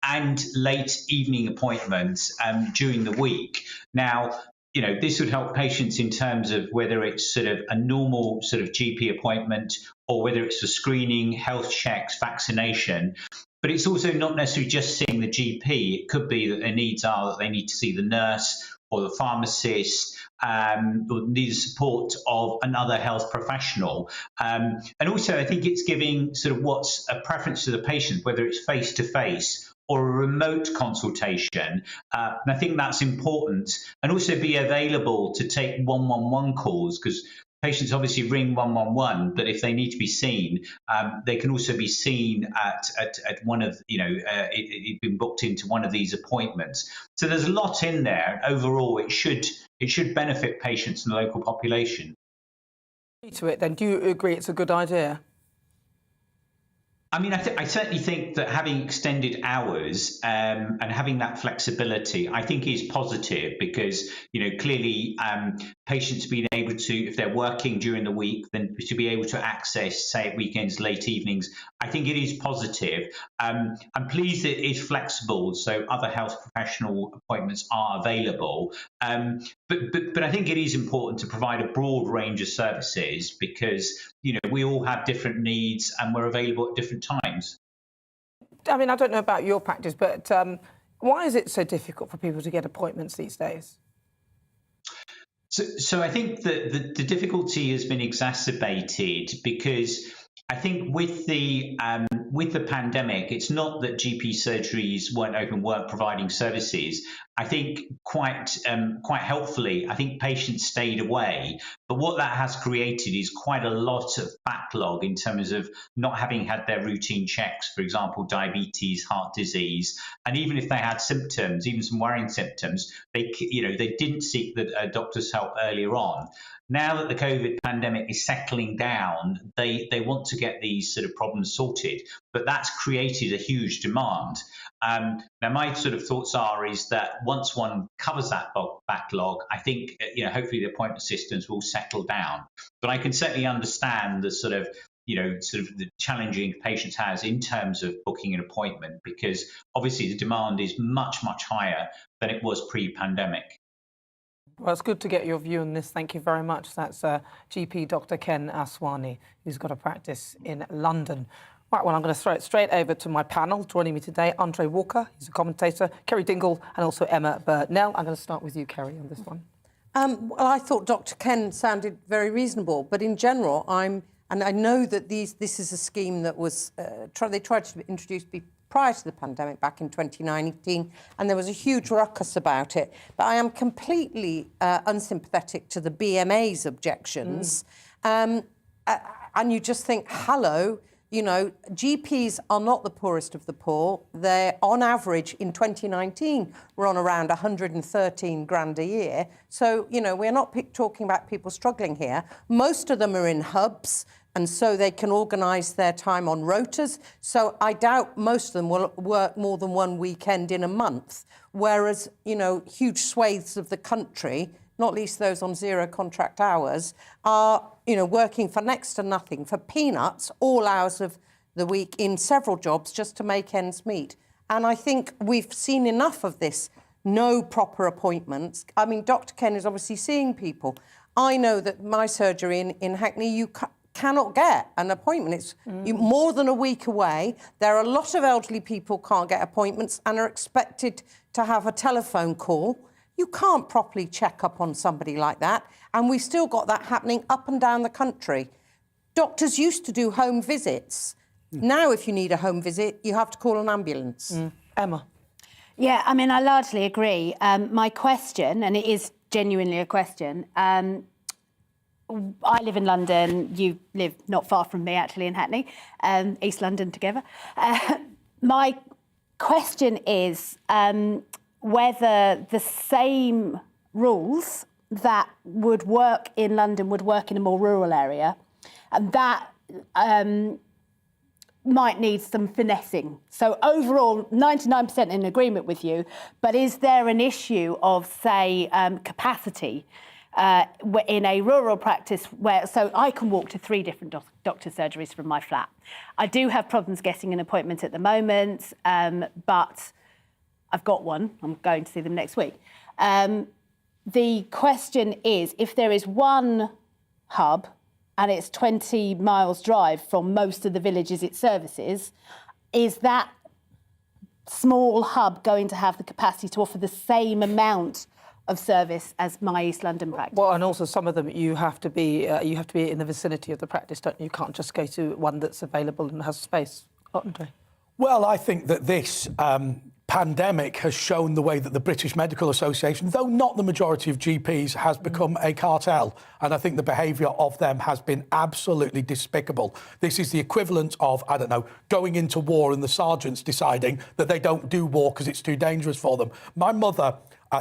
and late evening appointments during the week. Now, you know, this would help patients in terms of whether it's sort of a normal sort of GP appointment or whether it's for screening, health checks, vaccination. But it's also not necessarily just seeing the GP. It could be that their needs are that they need to see the nurse or the pharmacist, or need the support of another health professional. And also, I think it's giving sort of what's a preference to the patient, whether it's face-to-face or a remote consultation. And I think that's important. And also be available to take 111 calls, because patients obviously ring 111, but if they need to be seen, they can also be seen at one of, it's been booked into one of these appointments. So there's a lot in there. Overall, it should benefit patients in the local population. To it, then, do you agree it's a good idea? I mean, I certainly think that having extended hours and having that flexibility, I think is positive, because, clearly patients being able to, if they're working during the week, then to be able to access, say, at weekends, late evenings, I think it is positive. I'm pleased that it is flexible, so other health professional appointments are available. But I think it is important to provide a broad range of services, because, we all have different needs and we're available at different times. I mean, I don't know about your practice, but why is it so difficult for people to get appointments these days? So I think that the difficulty has been exacerbated because I think with the pandemic, it's not that GP surgeries weren't open, weren't providing services. I think quite helpfully, I think patients stayed away. But what that has created is quite a lot of backlog in terms of not having had their routine checks, for example, diabetes, heart disease, and even if they had symptoms, even some worrying symptoms, they didn't seek the doctor's help earlier on. Now that the COVID pandemic is settling down, they want to get these sort of problems sorted, but that's created a huge demand. Now, my sort of thoughts is that once one covers that backlog, I think, hopefully the appointment systems will settle down. But I can certainly understand the sort of the challenging patients has in terms of booking an appointment, because obviously the demand is much, much higher than it was pre-pandemic. Well, it's good to get your view on this. Thank you very much. That's GP Dr. Ken Aswani, who's got a practice in London. Right, well, I'm going to throw it straight over to my panel. Joining me today, Andre Walker, he's a commentator, Kerry Dingle, and also Emma Burnell. I'm going to start with you, Kerry, on this one. Well, I thought Dr. Ken sounded very reasonable, but in general, and I know that this is a scheme that was they tried to introduce prior to the pandemic back in 2019, and there was a huge ruckus about it. But I am completely unsympathetic to the BMA's objections. And you just think, hello, GPs are not the poorest of the poor. They're, on average, in 2019, were on around 113 grand a year. So, we're not talking about people struggling here. Most of them are in hubs, and so they can organise their time on rotas. So I doubt most of them will work more than one weekend in a month, whereas, huge swathes of the country, not least those on zero contract hours, are, working for next to nothing, for peanuts, all hours of the week in several jobs just to make ends meet. And I think we've seen enough of this, no proper appointments. I mean, Dr. Ken is obviously seeing people. I know that my surgery in Hackney, you cannot get an appointment. It's more than a week away. There are a lot of elderly people who can't get appointments and are expected to have a telephone call. You can't properly check up on somebody like that. And we've still got that happening up and down the country. Doctors used to do home visits. Now, if you need a home visit, you have to call an ambulance. Emma? Yeah, I mean, I largely agree. My question, and it is genuinely a question, I live in London, you live not far from me, actually, in Hackney, East London together. My question is whether the same rules that would work in London would work in a more rural area, and that might need some finessing. So overall, 99% in agreement with you, but is there an issue of, say, capacity in a rural practice so I can walk to 3 different doctor's surgeries from my flat? I do have problems getting an appointment at the moment, but I've got one. I'm going to see them next week. The question is, if there is one hub and it's 20 miles drive from most of the villages it services, is that small hub going to have the capacity to offer the same amount of service as my East London practice. Well, and also some of them you have to be in the vicinity of the practice, don't you? You can't just go to one that's available and has space, Andre. Well, I think that this pandemic has shown the way that the British Medical Association, though not the majority of GPs, has become a cartel. And I think the behaviour of them has been absolutely despicable. This is the equivalent of, I don't know, going into war and the sergeants deciding that they don't do war because it's too dangerous for them. My mother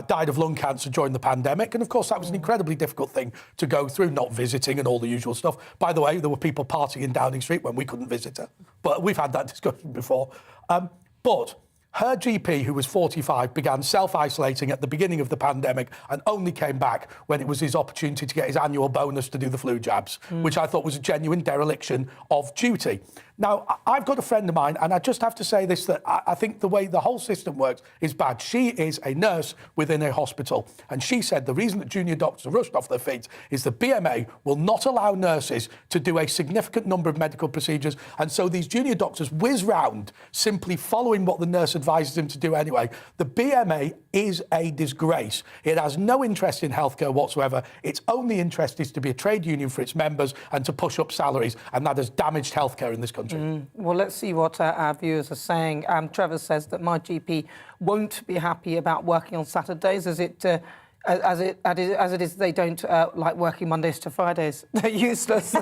died of lung cancer during the pandemic. And of course, that was an incredibly difficult thing to go through, not visiting and all the usual stuff. By the way, there were people partying in Downing Street when we couldn't visit her. But we've had that discussion before. But her GP, who was 45, began self-isolating at the beginning of the pandemic and only came back when it was his opportunity to get his annual bonus to do the flu jabs, which I thought was a genuine dereliction of duty. Now, I've got a friend of mine, and I just have to say this, that I think the way the whole system works is bad. She is a nurse within a hospital, and she said the reason that junior doctors are rushed off their feet is the BMA will not allow nurses to do a significant number of medical procedures, and so these junior doctors whiz round simply following what the nurse advises them to do anyway. The BMA is a disgrace. It has no interest in healthcare whatsoever. Its only interest is to be a trade union for its members and to push up salaries, and that has damaged healthcare in this country. Well, let's see what our viewers are saying. Trevor says that my GP won't be happy about working on Saturdays, as it is, they don't like working Mondays to Fridays. They're useless.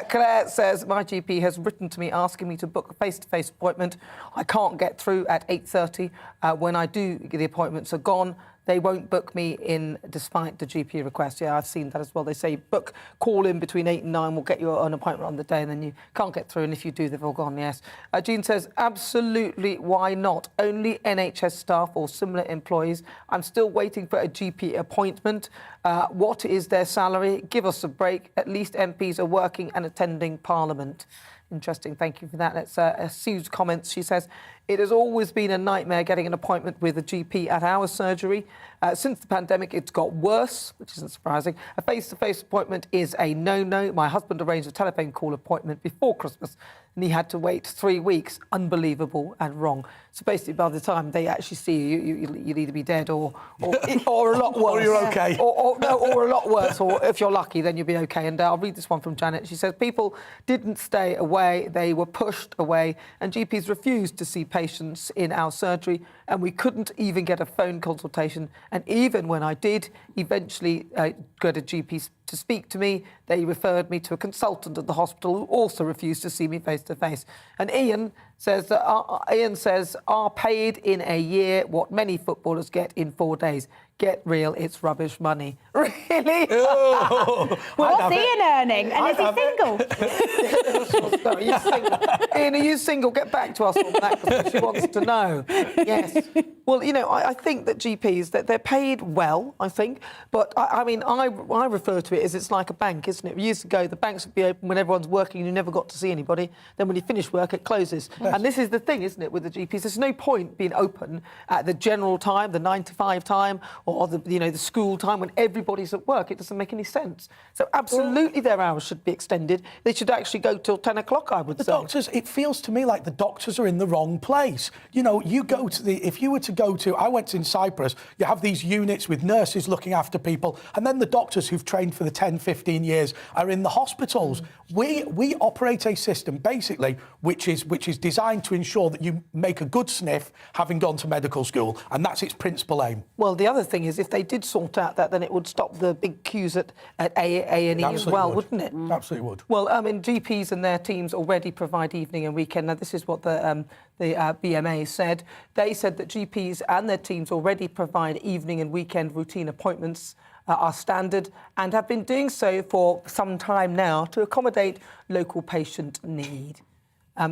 Claire says, my GP has written to me asking me to book a face-to-face appointment. I can't get through at 8:30. When I do, the appointments are gone. They won't book me in despite the GP request. Yeah, I've seen that as well. They say call in between 8 and 9, we'll get you an appointment on the day, and then you can't get through, and if you do, they've all gone, yes. Jean says, absolutely, why not? Only NHS staff or similar employees. I'm still waiting for a GP appointment. What is their salary? Give us a break. At least MPs are working and attending Parliament. Interesting, thank you for that. Let's Sue's comments. She says, it has always been a nightmare getting an appointment with a GP at our surgery. Since the pandemic, it's got worse, which isn't surprising. A face-to-face appointment is a no-no. My husband arranged a telephone call appointment before Christmas, and he had to wait 3 weeks. Unbelievable and wrong. So basically, by the time they actually see you, you'll either be dead or a lot worse. Or you're okay. Or a lot worse, or if you're lucky, then you'll be okay. And I'll read this one from Janet. She says, people didn't stay away, they were pushed away, and GPs refused to see patients in our surgery, and we couldn't even get a phone consultation. And even when I did eventually get a GP to speak to me, they referred me to a consultant at the hospital who also refused to see me face to face. And Ian says, are paid in a year what many footballers get in 4 days. Get real, it's rubbish money. Really? Oh, what's Ian earning? And is he single? No, are you single? Ian, are you single? Get back to us on that, because she wants to know. Yes. Well, you know, I think that GPs, that they're paid well, I think. But, I mean, I refer to it as it's like a bank, isn't it? Years ago, the banks would be open when everyone's working and you never got to see anybody. Then when you finish work, it closes. Yes. And this is the thing, isn't it, with the GPs? There's no point being open at the general time, the 9 to 5 time, or the school time when everybody's at work. It doesn't make any sense. So absolutely their hours should be extended. They should actually go till 10 o'clock, I would say. The doctors, it feels to me like the doctors are in the wrong place. You know, you go to if you were to go to, I went in Cyprus, you have these units with nurses looking after people, and then the doctors who've trained for the 10, 15 years are in the hospitals. We operate a system, basically, which is designed to ensure that you make a good sniff having gone to medical school, and that's its principal aim. Well, the other thing is, if they did sort out that, then it would stop the big queues at A&E as well, wouldn't it? Absolutely would. Well, I mean, GPs and their teams already provide evening and weekend. Now, this is what the BMA said. They said that GPs and their teams already provide evening and weekend routine appointments are standard and have been doing so for some time now to accommodate local patient need.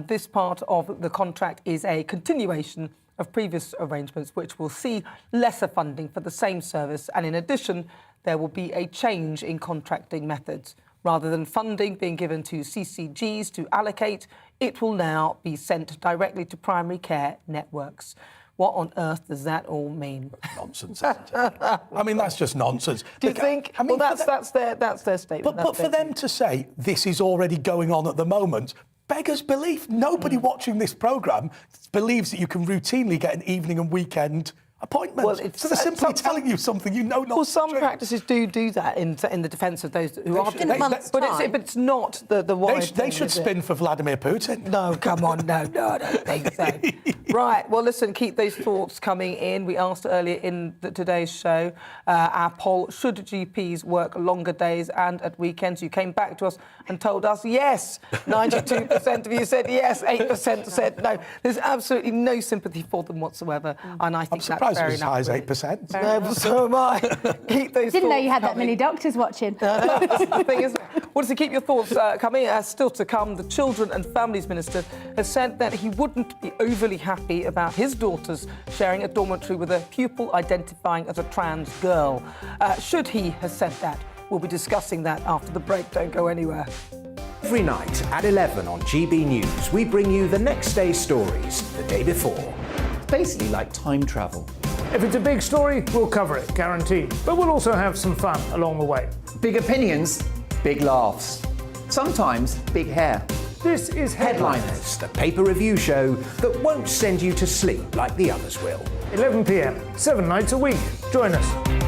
This part of the contract is a continuation of previous arrangements, which will see lesser funding for the same service, and in addition, there will be a change in contracting methods. Rather than funding being given to CCGs to allocate, it will now be sent directly to primary care networks. What on earth does that all mean? Nonsense, isn't it? I mean, that's just nonsense. Do you think? I mean, well, that's their statement. But for them to say this is already going on at the moment beggars belief. Nobody watching this programme believes that you can routinely get an evening and weekend appointment. Well, it's so they're simply telling you something you know not. Well, some practices do that in the defence of those who are. But it's not the wide They thing, should is it? spin for Vladimir Putin. No, come on, no, I don't think so. Right, well, listen, keep those thoughts coming in. We asked earlier in today's show, our poll, should GPs work longer days and at weekends? You came back to us and told us yes. 92% of you said yes, 8% said no. There's absolutely no sympathy for them whatsoever, and I think that's surprised fair it was enough. as high as 8%. No, so am I. Keep those Didn't know thoughts you had that coming. many doctors watching. That's the thing, isn't it? Well, to keep your thoughts coming, still to come, the Children and Families Minister has said that he wouldn't be overly happy about his daughters sharing a dormitory with a pupil identifying as a trans girl. Should he have said that? We'll be discussing that after the break. Don't go anywhere. Every night at 11 on GB News, we bring you the next day's stories the day before. It's basically like time travel. If it's a big story, we'll cover it, guaranteed. But we'll also have some fun along the way. Big opinions, big laughs. Sometimes big hair. This is Headliners, the paper review show that won't send you to sleep like the others will. 11 p.m, 7 nights a week. Join us.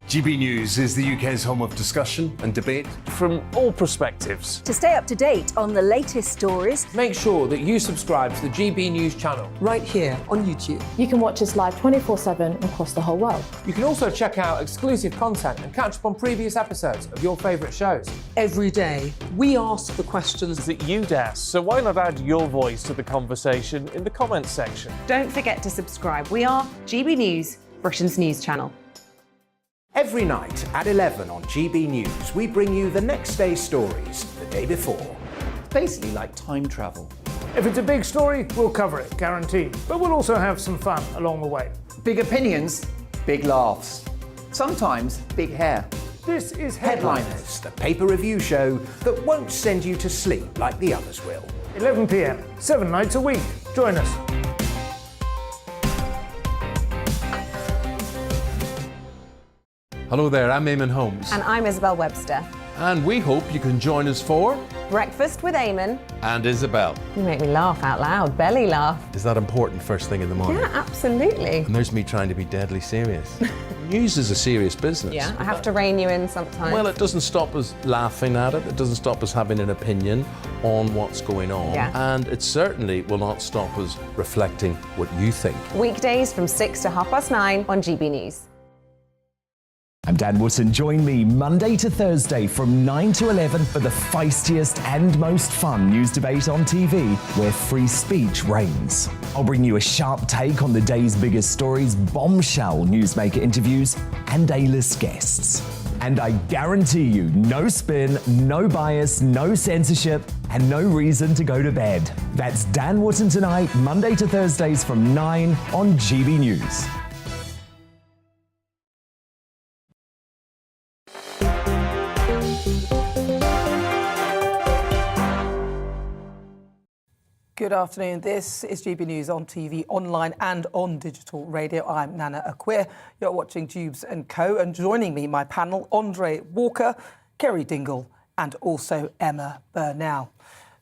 GB News is the UK's home of discussion and debate from all perspectives. To stay up to date on the latest stories, Make sure that you subscribe to the GB News channel. Right here on YouTube. You can watch us live 24/7 across the whole world. You can also check out exclusive content and catch up on previous episodes of your favourite shows. Every day, we ask the questions that you'd ask, so why not add your voice to the conversation in the comments section? Don't forget to subscribe. We are GB News, Britain's news channel. Every night at 11 on GB News, we bring you the next day's stories the day before. It's basically like time travel. If it's a big story, we'll cover it, guaranteed. But we'll also have some fun along the way. Big opinions, big laughs. Sometimes big hair. This is Headliners, the paper review show that won't send you to sleep like the others will. 11 p.m, 7 nights a week. Join us. Hello there, I'm Eamon Holmes. And I'm Isabel Webster. And we hope you can join us for Breakfast with Eamon. And Isabel. You make me laugh out loud, belly laugh. Is that important first thing in the morning? Yeah, absolutely. And there's me trying to be deadly serious. News is a serious business. Yeah, I have to rein you in sometimes. Well, it doesn't stop us laughing at it. It doesn't stop us having an opinion on what's going on. Yeah. And it certainly will not stop us reflecting what you think. Weekdays from 6 to 9:30 on GB News. I'm Dan Wootton. Join me Monday to Thursday from 9 to 11 for the feistiest and most fun news debate on TV, where free speech reigns. I'll bring you a sharp take on the day's biggest stories, bombshell newsmaker interviews, and A-list guests. And I guarantee you, no spin, no bias, no censorship, and no reason to go to bed. That's Dan Wootton tonight, Monday to Thursdays from 9 on GB News. Good afternoon. This is GB News on TV, online and on digital radio. I'm Nana Acquia. You're watching Dewbs & Co. And joining me, my panel, Andre Walker, Kerry Dingle and also Emma Burnell.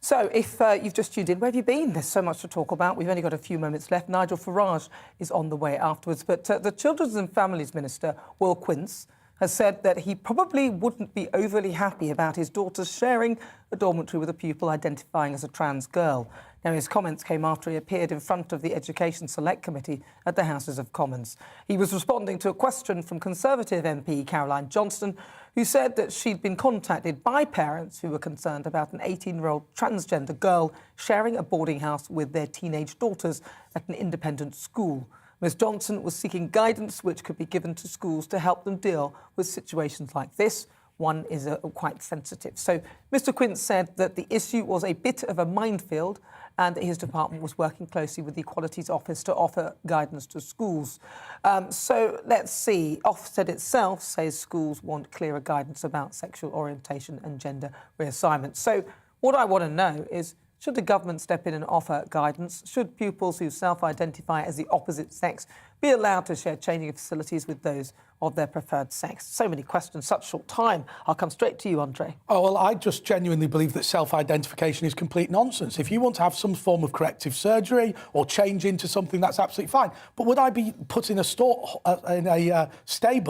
So if you've just tuned in, where have you been? There's so much to talk about. We've only got a few moments left. Nigel Farage is on the way afterwards. But the Children's and Families Minister, Will Quince, has said that he probably wouldn't be overly happy about his daughters sharing a dormitory with a pupil identifying as a trans girl. Now, his comments came after he appeared in front of the Education Select Committee at the Houses of Commons. He was responding to a question from Conservative MP Caroline Johnston, who said that she'd been contacted by parents who were concerned about an 18-year-old transgender girl sharing a boarding house with their teenage daughters at an independent school. Ms Johnson was seeking guidance which could be given to schools to help them deal with situations like this. One is quite sensitive. So Mr Quince said that the issue was a bit of a minefield and that his department was working closely with the Equalities Office to offer guidance to schools. So let's see. Ofsted itself says schools want clearer guidance about sexual orientation and gender reassignment. So what I want to know is, should the government step in and offer guidance? Should pupils who self-identify as the opposite sex be allowed to share changing facilities with those of their preferred sex? So many questions, such short time. I'll come straight to you, Andre. Oh, well, I just genuinely believe that self-identification is complete nonsense. If you want to have some form of corrective surgery or change into something, that's absolutely fine. But would I be put in a stable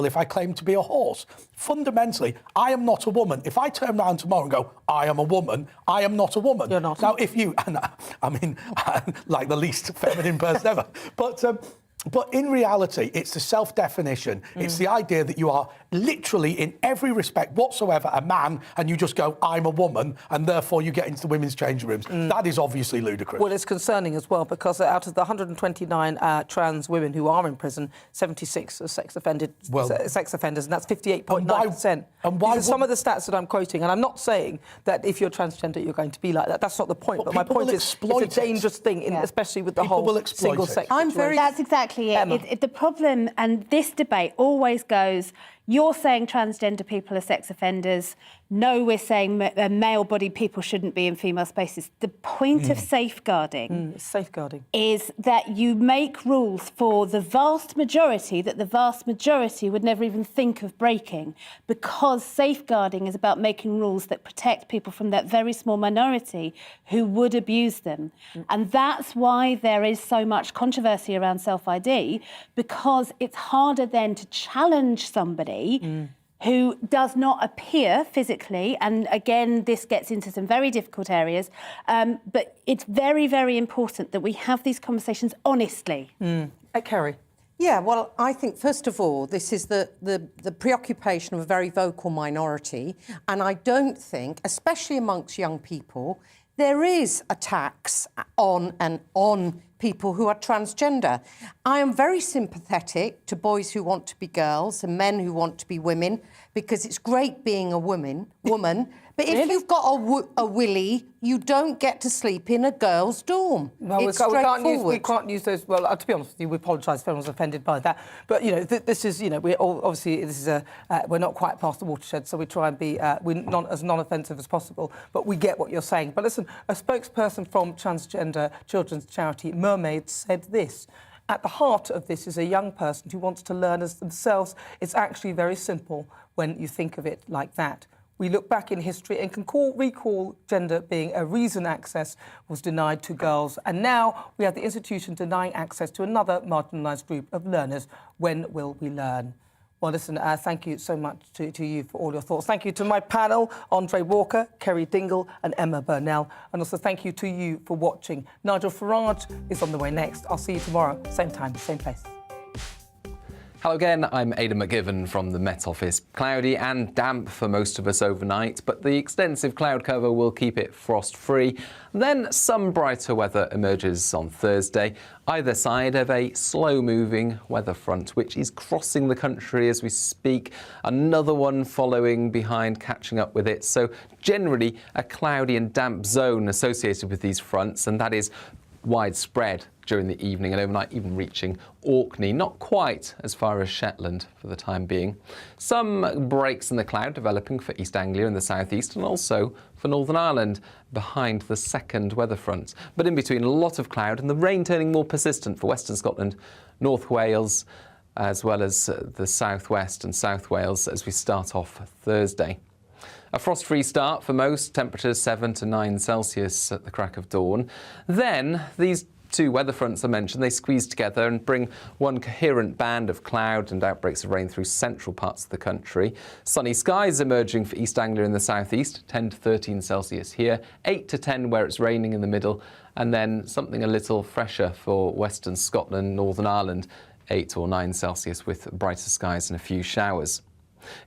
if I claim to be a horse? Fundamentally, I am not a woman. If I turn around tomorrow and go, I am a woman, I am not a woman. You're not. Now, if you... And I mean, like the least feminine person ever. But in reality, it's the self-definition. It's the idea that you are literally, in every respect whatsoever, a man, and you just go, I'm a woman, and therefore you get into the women's changing rooms. That is obviously ludicrous. Well, it's concerning as well, because out of the 129 trans women who are in prison, 76 are sex offenders, and that's 58.9%. And why These are some of the stats that I'm quoting, and I'm not saying that if you're transgender, you're going to be like that. That's not the point. But my point is, it's a dangerous thing, especially with the whole single-sex situation. That's exactly it. The problem, and this debate always goes, you're saying transgender people are sex offenders. No, we're saying male-bodied people shouldn't be in female spaces. The point of safeguarding is that you make rules for the vast majority that the vast majority would never even think of breaking, because safeguarding is about making rules that protect people from that very small minority who would abuse them. And that's why there is so much controversy around self-ID, because it's harder then to challenge somebody who does not appear physically, and again, this gets into some very difficult areas, but it's very, very important that we have these conversations honestly. Kerry? Yeah, well, I think, first of all, this is the preoccupation of a very vocal minority, and I don't think, especially amongst young people, there is a tax on people who are transgender. I am very sympathetic to boys who want to be girls and men who want to be women, because it's great being a woman. But if you've got a willy, you don't get to sleep in a girl's dorm. No, we can't use those. Well, to be honest with you, we apologise if anyone's offended by that. But this is, we're not quite past the watershed, so we try and be as non-offensive as possible. But we get what you're saying. But listen, a spokesperson from transgender children's charity Mermaids said this: at the heart of this is a young person who wants to learn as themselves. It's actually very simple when you think of it like that. We look back in history and can recall gender being a reason access was denied to girls. And now we have the institution denying access to another marginalised group of learners. When will we learn? Well, listen, thank you so much to you for all your thoughts. Thank you to my panel, Andre Walker, Kerry Dingle and Emma Burnell. And also thank you to you for watching. Nigel Farage is on the way next. I'll see you tomorrow, same time, same place. Hello again, I'm Aidan McGivern from the Met Office. Cloudy and damp for most of us overnight, but the extensive cloud cover will keep it frost-free. Then some brighter weather emerges on Thursday, either side of a slow-moving weather front, which is crossing the country as we speak. Another one following behind, catching up with it. So generally a cloudy and damp zone associated with these fronts, and that is widespread during the evening and overnight, even reaching Orkney, not quite as far as Shetland for the time being. Some breaks in the cloud developing for East Anglia in the southeast and also for Northern Ireland behind the second weather front. But in between, a lot of cloud and the rain turning more persistent for Western Scotland, North Wales, as well as the southwest and South Wales as we start off Thursday. A frost-free start for most, temperatures 7 to 9 Celsius at the crack of dawn. Then these two weather fronts I mentioned, they squeeze together and bring one coherent band of cloud and outbreaks of rain through central parts of the country. Sunny skies emerging for East Anglia in the southeast, 10 to 13 Celsius here, 8 to 10 where it's raining in the middle, and then something a little fresher for Western Scotland, Northern Ireland, 8 or 9 Celsius with brighter skies and a few showers.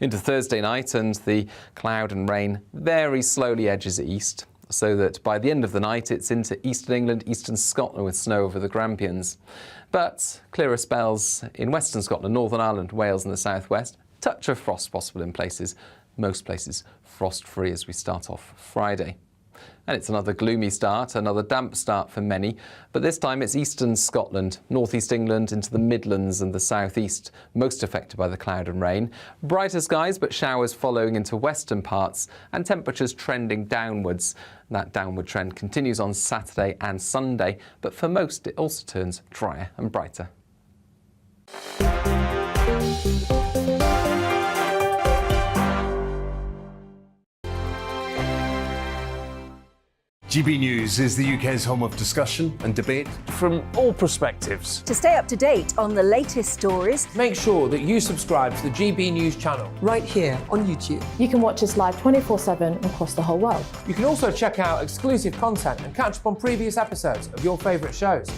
Into Thursday night, and the cloud and rain very slowly edges east, so that by the end of the night it's into eastern England, eastern Scotland with snow over the Grampians. But clearer spells in Western Scotland, Northern Ireland, Wales and the southwest. Touch of frost possible in places, most places frost-free as we start off Friday. And it's another gloomy start, another damp start for many, but this time it's eastern Scotland, northeast England into the Midlands and the southeast, most affected by the cloud and rain. Brighter skies, but showers following into western parts and temperatures trending downwards. That downward trend continues on Saturday and Sunday, but for most it also turns drier and brighter. GB News is the UK's home of discussion and debate. From all perspectives. To stay up to date on the latest stories, Make sure that you subscribe to the GB News channel. Right here on YouTube. You can watch us live 24/7 across the whole world. You can also check out exclusive content and catch up on previous episodes of your favourite shows.